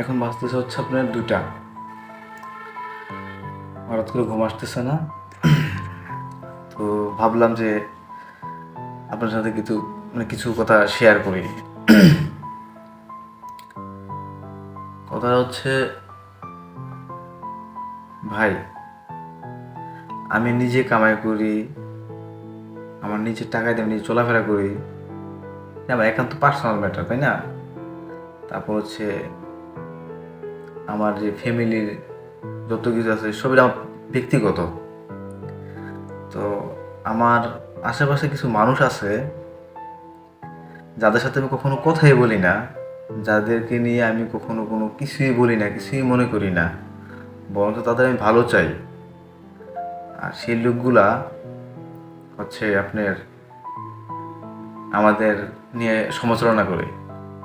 এখন বাজতেছে হচ্ছে আপনার 2টা। হঠাৎ করে ঘুম আসতেছে না, তো ভাবলাম যে আপনার সাথে কিছু কথা শেয়ার করি। কথা হচ্ছে, ভাই, আমি নিজে কামাই করি, আমার নিজের টাকায় দিয়ে আমি নিজে চলাফেরা করি, আমার একান্ত পার্সোনাল ম্যাটার, তাই না? তারপর হচ্ছে আমার যে ফ্যামিলির যত কিছু আছে সবই আমার ব্যক্তিগত। তো আমার আশেপাশে কিছু মানুষ আছে যাদের সাথে আমি কখনো কথাই বলি না, যাদেরকে নিয়ে আমি কখনো কোনো কিছুই বলি না, কিছুই মনে করি না, বরঞ্চ তাদের আমি ভালো চাই। আর সেই লোকগুলা হচ্ছে আপনার আমাদের নিয়ে সমালোচনা করে,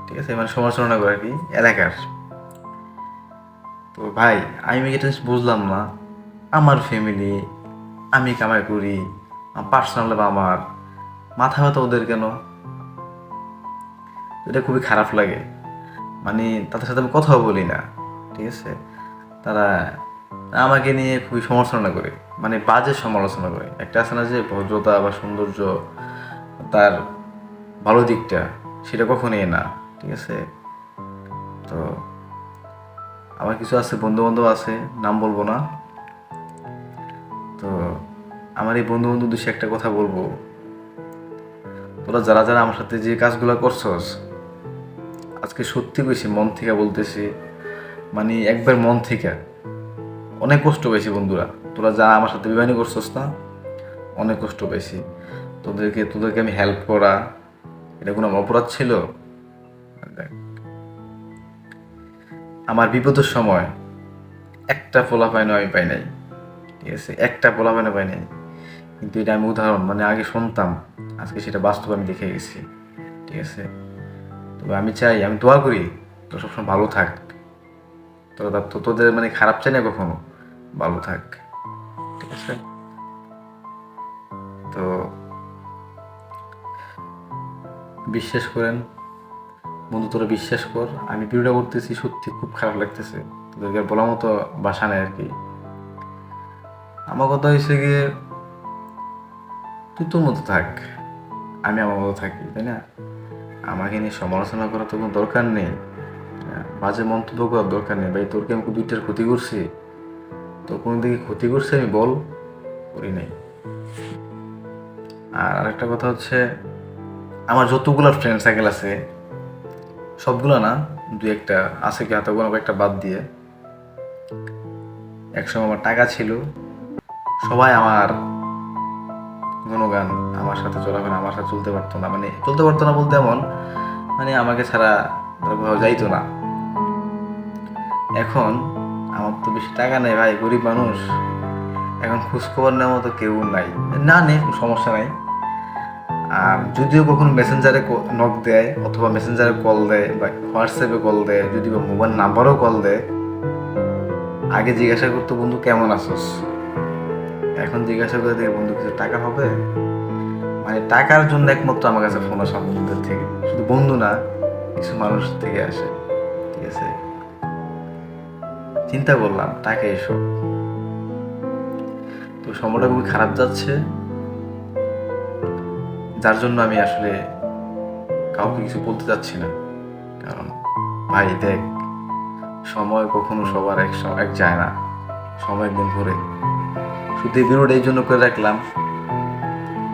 ঠিক আছে, মানে সমালোচনা করে আর কি, এলাকার। তো ভাই, আমি এটা বুঝলাম না, আমার ফ্যামিলি, আমি কামাই করি, পার্সোনাল আমার মাথা ব্যথা ওদের কেন? এটা খুবই খারাপ লাগে। মানে তাদের সাথে আমি কথাও বলি না, ঠিক আছে, তারা আমাকে নিয়ে খুবই সমালোচনা করে, মানে বাজে সমালোচনা করে। একটা আছে না যে ভদ্রতা বা সৌন্দর্য, তার ভালো দিকটা, সেটা কখনোই না, ঠিক আছে। তো আমার কিছু আছে, বন্ধু বান্ধব আছে, নাম বলবো না। তো আমার এই বন্ধু বান্ধব দেশে একটা কথা বলবো, তোরা যারা যারা আমার সাথে যে কাজগুলো করছস, আজকে সত্যি কইছি, মন থেকে বলতেছি, মানে একবার মন থেকে অনেক কষ্ট পেয়েছি বন্ধুরা। তোরা যা আমার সাথে বেমানি করছস না, অনেক কষ্ট পেয়েছি। তোদেরকে আমি হেল্প করা, এটা কোনো অপরাধ ছিল? দেখ, আমার বিপদের সময় একটা পোলাপাইনও আমি পাই নাই, ঠিক আছে, একটা পোলাপাইনও পাই নাই। কিন্তু এটা আমি উদাহরণ, মানে আগে শুনতাম, আজকে সেটা বাস্তব আমি দেখে গেছি, ঠিক আছে। তবে আমি চাই, আমি দোয়া করি তোরা সবসময় ভালো থাক, তোদের মানে খারাপ চাই না কখনো, ভালো থাক, ঠিক আছে। তো বিশ্বাস করেন বন্ধু, তোরা বিশ্বাস কর, আমি ভিডিওটা করতেছি, সত্যি খুব খারাপ লাগতেছে, তোদেরকে আর বলার মতো বাসা নেই আর কি। আমার কথা হয়েছে গিয়ে, তুই তোর মতো থাক, আমি আমার মতো থাকি, তাই না? আমাকে নিয়ে সমালোচনা করার তো কোনো দরকার নেই, বাজে মন্তব্য করার দরকার নেই। ভাই, তোরকে আমি 2টার ক্ষতি করছি? তোর কোনো দিকে ক্ষতি করছি আমি, বল? করি নাই। আর আরেকটা কথা হচ্ছে, আমার যতগুলো ফ্রেন্ড সার্কেল আছে, সবগুলো না, 2-1টা আছে কি হাতে গোনা একটা বাদ দিয়ে, একসময় আমার টাকা ছিল, সবাই আমার গুণগান, আমার সাথে চলাফেরা, আমার সাথে চলতে পারতো না, মানে চলতে পারতো না বলতে এমন, মানে আমাকে ছাড়া তারা কোথাও যাইতো না। এখন আমার তো বেশি টাকা নেই ভাই, গরিব মানুষ, এখন খোঁজখবর নেওয়ার মতো কেউ নাই, না নেই, কোনো সমস্যা নাই। আর যদিও কখনো মেসেঞ্জারে নক দেয়, অথবা মেসেঞ্জারে কল দেয়, বা হোয়াটসঅ্যাপে কল দেয়, যদি বা মোবাইল নাম্বারও কল দেয়, আগে জিজ্ঞাসা করতো, বন্ধু কেমন আছোস? এখন জিজ্ঞাসা করে দেখে, বন্ধু কিছু টাকা হবে? মানে টাকার জন্য একমাত্র আমার কাছে ফোন আসা বন্ধুদের থেকে, শুধু বন্ধু না, কিছু মানুষ থেকে আসে, ঠিক আছে। চিন্তা করলাম, টাকা এসব, তো সময়টা খুবই খারাপ যাচ্ছে, যার জন্য আমি আসলে কাউকে কিছু বলতে চাচ্ছি না। কারণ ভাই দেখ, সময় কখনো সবার এক যায় না, সময় একদিন ঘুরে। শুধু এই ভিডিওটা এই জন্য করে রাখলাম,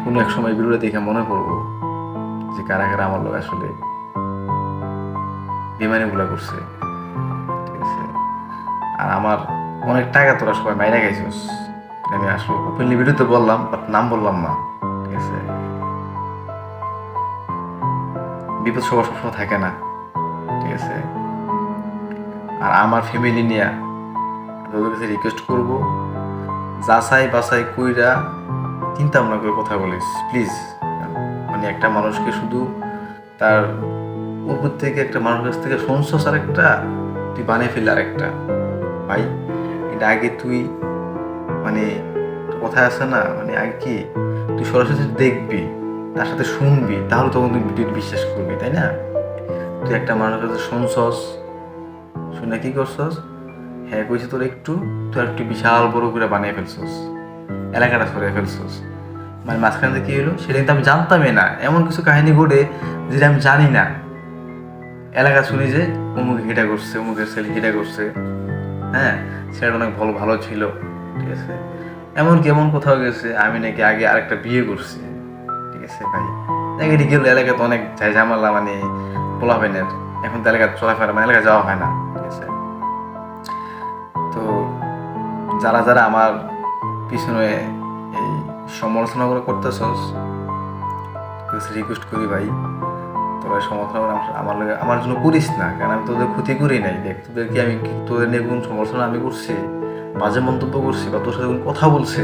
কোনো এক সময় ভিডিওটা দেখে মনে করবো যে কারা কারা আমার লোক আসলে বেমানিগুলা করছে, ঠিক আছে। আর আমার অনেক টাকা তোরা সবাই মাইরা গেছিস, আমি আসলে ওপেনলি ভিডিওতে বললাম, বাট নাম বললাম না, ঠিক আছে। বিপদ সবার সবসময় থাকে না, ঠিক আছে। আর আমার ফ্যামিলি নিয়ে তোদের কাছে রিকোয়েস্ট করবো, যাচাই বাছাই কইরা চিন্তা ভাবনা করে কথা বলিস প্লিজ। মানে একটা মানুষকে শুধু তার উপর থেকে, একটা মানুষের কাছ থেকে শুনছস আর একটা, তুই বানিয়ে ফেললি আর একটা। ভাই, এটা আগে তুই, মানে কথা আছে না, মানে আগে কি, তুই সরাসরি দেখবি, তার সাথে শুনবি, তাহলে তখন তুই বিশ্বাস করবি, তাই না? তুই একটা মানুষের কাছে শুনছস, শুনে কি করছস, হ্যাঁ কইছি তোর একটু, তুই একটু বিশাল বড় করে বানিয়ে ফেলছস, এলাকাটা সরিয়ে ফেলছস। মানে মাঝখানে যে কি হলো সেটা কিন্তু আমি জানতামই না, এমন কিছু কাহিনী ঘটে যেটা আমি জানি না। এলাকা শুনি যে অমুক এটা করছে, অমুকের ছেলে এটা করছে, হ্যাঁ ছেলেটা অনেক ভালো ভালো ছিল, ঠিক আছে। এমনকি এমন কোথাও গেছে আমি নাকি আগে আরেকটা বিয়ে করছি, ঠিক আছে ভাই। এদিকে গেল এলাকাতে অনেক ঝামেলা, মানে বলা হয় না, এখন তো এলাকা চলাফেরা মানে এলাকা যাওয়া হয় না, ঠিক আছে। তো যারা যারা আমার পিছনে এই সমালোচনা করে করতেছস, রিকোয়েস্ট করি ভাই তোরা সমালোচনা আমার জন্য করিস না, কারণ আমি তোদের ক্ষতি করি নাই। দেখ তোদেরকে আমি তোদের নিয়ে কোন সমালোচনা আমি করছি, বাজে মন্তব্য করছি বা তোর সাথে কোন কথা বলছে,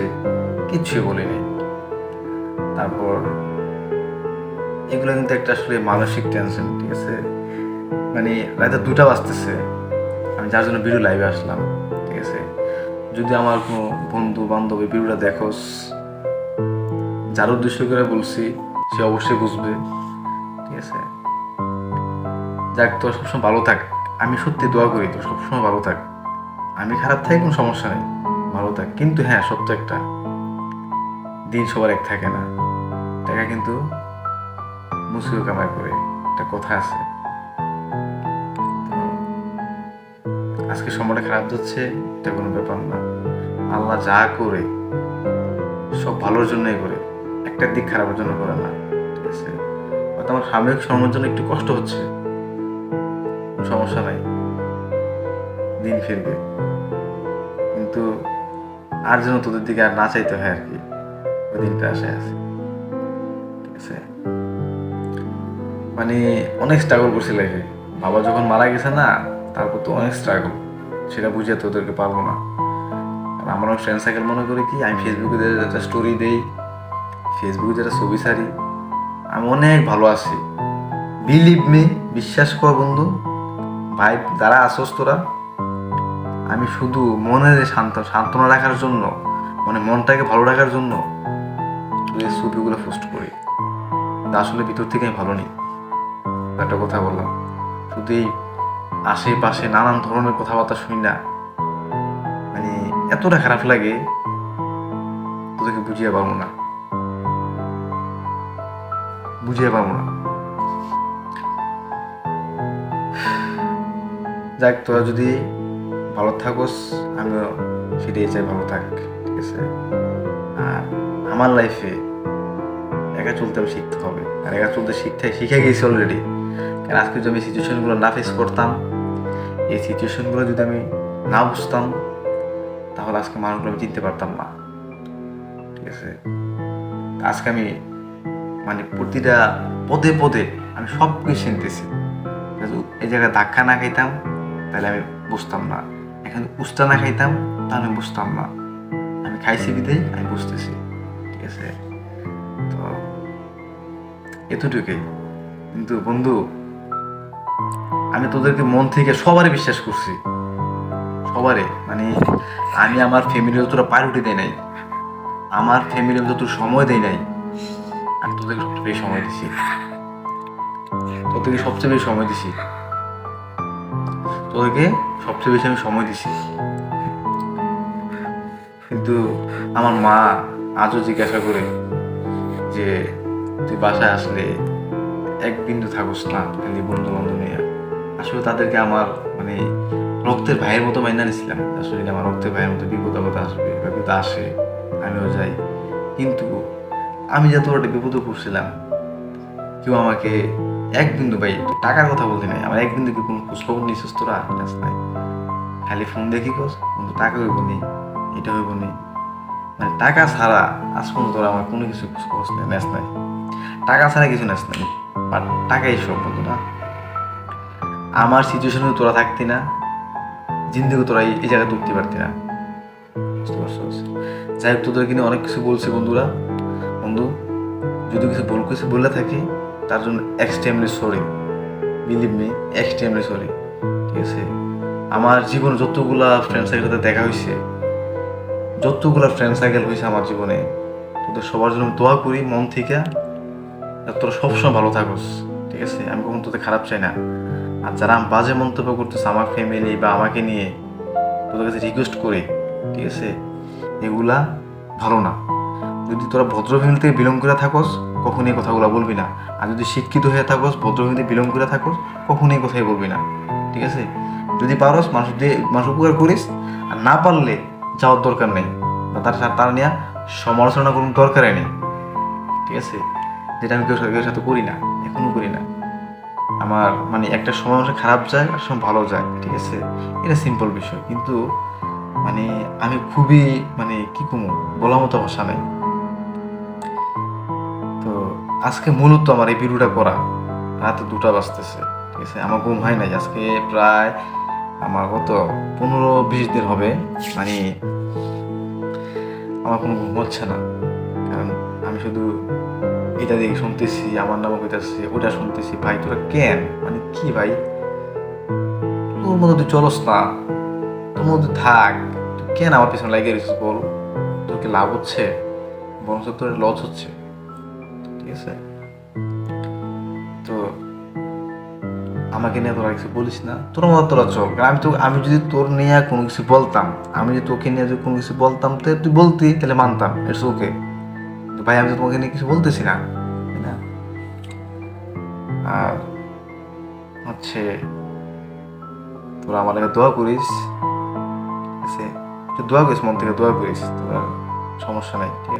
কিচ্ছুই বলিনি। তারপর এগুলো কিন্তু একটা আসলে মানসিক টেনশন, ঠিক আছে। মানে রাতে 2টা বাজতেছে, আমি যার জন্য ভিডিও লাইভে আসলাম, ঠিক আছে। যদি আমার কোনো বন্ধু বান্ধব এই ভিডিওটা দেখোস, যার উদ্দেশ্য করে বলছি সে অবশ্যই বুঝবে, ঠিক আছে। যাক তোর সবসময় ভালো থাক, আমি সত্যি দোয়া করি তোর সবসময় ভালো থাক। আমি খারাপ থাকি কোনো সমস্যা নেই, ভালো থাক। কিন্তু হ্যাঁ সত্য একটা, দিন সবার এক থাকে না, টাকা কিন্তু মুসিও কামাই করে, একটা কথা আছে। আজকে সময়টা খারাপ যাচ্ছে, এটা কোনো ব্যাপার না। আল্লাহ যা করে সব ভালোর জন্যই করে, একটা দিক খারাপের জন্য করে না, ঠিক আছে। হয়তো আমার সাময়িক সময়ের জন্য একটু কষ্ট হচ্ছে, সমস্যা নাই, দিন ফিরবে। কিন্তু আর যেন তোদের দিকে আর না চাইতে হয় আর কি, ওই দিনটা আসে আছে, ঠিক আছে। মানে অনেক স্ট্রাগল করছি লাইফে, বাবা যখন মারা গেছে না, তারপর তো অনেক স্ট্রাগল, সেটা বুঝে তোদেরকে পারবো না। আর আমার ফ্রেন্ড সার্কেল মনে করি কি, আমি ফেসবুকে যেটা স্টোরি দেই, ফেসবুকে যেটা ছবি ছাড়ি, আমি অনেক ভালো আছি। বিলিভ মি, বিশ্বাস কর বন্ধু ভাই, যারা আসোস তোরা, আমি শুধু মনের সান্ত্বনা রাখার জন্য, মানে মনটাকে ভালো রাখার জন্য এই ছবিগুলো পোস্ট করি, আসলে ভিতর থেকে আমি ভালো নেই। একটা কথা বললাম, শুধু এই আশেপাশে নানান ধরনের কথাবার্তা শুনি না, মানে এতটা খারাপ লাগে, তোদেরকে বুঝিয়ে পারবো না, বুঝিয়ে পারবো না। যাক তোরা যদি ভালো থাকোস, আমিও সেটাই চাই ভালো থাক, ঠিক আছে। আর আমার লাইফে একা চলতে আমি শিখতে হবে, আর একা চলতে শিখে গেছি অলরেডি। কারণ আজকে যদি আমি সিচুয়েশনগুলো না ফেস করতাম, এই সিচুয়েশনগুলো যদি আমি না বুঝতাম, তাহলে আজকে মানুষগুলো আমি চিনতে পারতাম না, ঠিক আছে। আজকে আমি মানে প্রতিটা পদে পদে আমি সব কিছু চিনতেছি। এই জায়গায় ধাক্কা না খাইতাম তাহলে আমি বুঝতাম না, এখানে উস্তা না খাইতাম তাহলে আমি বুঝতাম না। আমি খাইছি বিধেই আমি বুঝতেছি, ঠিক আছে। তো এতটুকুই। কিন্তু বন্ধু, আমি তোদেরকে মন থেকে সবারই বিশ্বাস করছি, সবারই। মানে আমি আমার ফ্যামিলি যতটা প্রায়োরিটি দেয় নাই, আমার ফ্যামিলি যতটা সময় দেয় নাই, আমি তোদেরকে সবচেয়ে বেশি সময় দিছি, তোদেরকে সবচেয়ে বেশি সময় দিছি, তোদেরকে সবচেয়ে বেশি আমি সময় দিছি। কিন্তু আমার মা আজও জিজ্ঞাসা করে যে তুই বাসায় আসলে এক বিন্দু থাকোস না, খালি বন্ধু বান্ধব নিয়ে। আসলে তাদেরকে আমার মানে রক্তের ভাইয়ের মতো মাইনা নিয়েছিলাম, আসলে আমার রক্তের ভাইয়ের মতো বিপদ আপদ আসবে বা বিপদ আসে আমিও যাই। কিন্তু আমি যত একটা বিপদে পড়ছিলাম, কেউ আমাকে এক বিন্দু, ভাই টাকার কথা বলতে নাই, আমার এক বিন্দু কি কোনো খোঁজখবর নিছিস তোরা? নাই, খালি ফোন দেখি কস কিন্তু টাকা হইব নি, এটা হইব নি, মানে টাকা ছাড়া আজ পর্যন্ত তোরা আমার কোনো কিছু খোঁজ নেই, ন্যাস নাই, টাকা ছাড়া কিছু ন্যাস নাই, বাট টাকাই সব বন্ধু না। আমার সিচুয়েশনে তোরা থাকতি না, জিন্দিগি তোরা এই জায়গায় উঠতে পারতি না, বুঝতে পারছিস। যাই হোক, তোদের কিন্তু অনেক কিছু বলছি বন্ধুরা, বন্ধু যদি কিছু বলে থাকি তার জন্য extremely sorry, believe me, extremely sorry, ঠিক আছে। আমার জীবনে যতগুলা ফ্রেন্ড সার্কেল সাথে দেখা হয়েছে, যতগুলা ফ্রেন্ড সার্কেল হয়েছে আমার জীবনে, তোদের সবার জন্য দোয়া করি মন থেকে, তোরা সবসময় ভালো থাকোস, ঠিক আছে। আমি কখন তোদের খারাপ চাই না, আর যারা বাজে মন্তব্য করতেছে আমার ফ্যামিলি বা আমাকে নিয়ে, তোদের কাছে রিকোয়েস্ট করে, ঠিক আছে, এগুলা ভালো না। যদি তোরা ভদ্র ফ্যামিলি থেকে বিলং করে থাকস কখনই এই কথাগুলো বলবি না। আর যদি শিক্ষিত হয়ে থাকস, ভদ্র ফ্যামিলি থেকে বিলং করে থাকস, কখনই এই কথাই বলবি না, ঠিক আছে। যদি পারস মানুষ উপকার করিস, আর না পারলে যাওয়ার দরকার নেই, বা তার নিয়ে সমালোচনা কোনো দরকারই নেই, ঠিক আছে। যেটা আমি কেউ সাথে করি না, এখনো করি না। আমার মানে একটা সময় আমার খারাপ যায় আর সময় ভালো যায়, ঠিক আছে, এটা সিম্পল বিষয়। কিন্তু মানে আমি খুবই মানে কি কমু, বলার মতো ভাষা নাই। তো আজকে মূলত আমার এই ভিডিওটা করা রাত 2টা বাজতেছে, ঠিক আছে। আমার ঘুম হয় নাই আজকে প্রায়, আমার কত 15-20 দিন হবে, মানে আমার কোনো ঘুম হচ্ছে না। কারণ আমি শুধু এটা দিকে শুনতেছি, আমার নামও কইতাছি, ওটা শুনতেছি। ভাই তোরা কেন, মানে কি ভাই, তোর মতো তুই চলস না, তোর মধ্যে থাক, তুই কেন আমার পিছনে লাগিয়ে রয়েছিস বল? তোর কি লাভ হচ্ছে? বরঞ্চ তোর লস হচ্ছে, ঠিক আছে। তো আমাকে নিয়ে তোরা কিছু বলিস না, তোর মতো তোরা চল। কারণ আমি যদি তোর নিয়ে কোনো কিছু বলতাম, আমি যদি তোকে নিয়ে যদি কোনো কিছু বলতাম, তো তুই বলতি, তাহলে মানতাম, ইটস ওকে। ভাই আমি তো তোমাকে নিয়ে কিছু বলতেছি না, তাই না? আর হচ্ছে তোরা আমার লাগে দোয়া করিস, ঠিক আছে, একটু দোয়া করিস, মন থেকে দোয়া করিস, তোর সমস্যা নাই, ঠিক আছে।